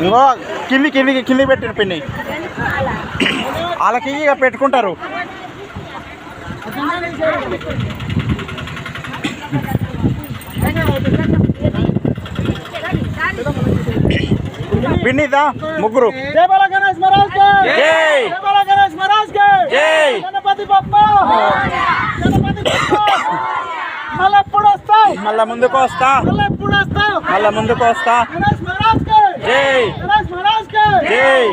ఇంకో కిందికి పెట్టిన పిన్ని వాళ్ళకి ఇక పెట్టుకుంటారు. పిన్నిదా ముగ్గురు. జై బాల గణేష్ మహారాజ్ కి జై, జై బాల గణేష్ మహారాజ్ కి జై, గణపతి బప్పా గణపతి బప్పా. మళ్ళీ ఎప్పుడు వస్తావు? మళ్ళా ముందుకు వస్తా, మళ్ళీ ఎప్పుడు వస్తావు? మళ్ళా ముందుకు వస్తా. గణేష్ మహారాజ్ కి జై, గణేష్ మహారాజ్ కి జై.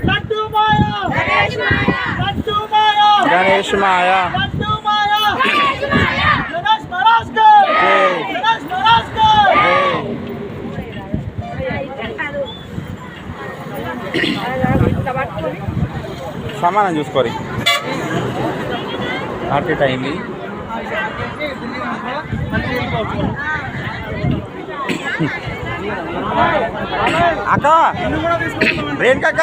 లడ్డు మాయా గణేష్ మాయా, లడ్డు మాయా గణేష్ మాయా, లడ్డు మాయా గణేష్ మాయా, గణేష్ మహారాజ్ కి జై, గణేష్ మహారాజ్ కి సమానం చూసుకోరి. అటు అయింది. అక్క రేణుకక్క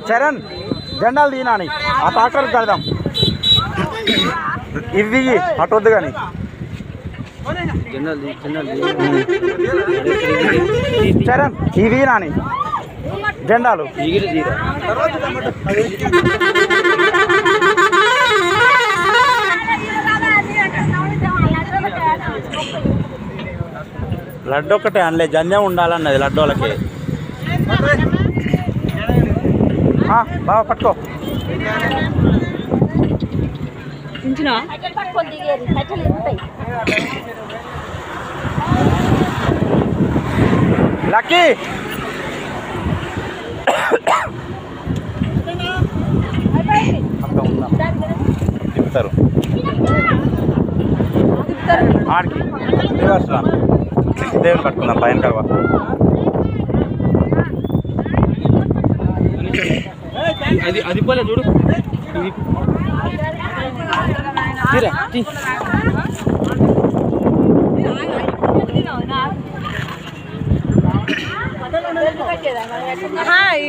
చరణ్ జెండాలు తీనాని ఆ ట్రాక్టర్కి కడదాం. ఇవి అటు వద్దు కానీ చరణ్ ఇవి నాని జెండాలు. లడ్డు ఒకటే అనలే, జంధ్యం ఉండాలన్నది లడ్డోళ్ళకి. బాగా పట్టుకో. లక్కీ తిప్పుతారు ఆడికి రివర్స్లా దేవుని పట్టుకుందాం పైన కడవ. అది పోలే చూడు. ఈ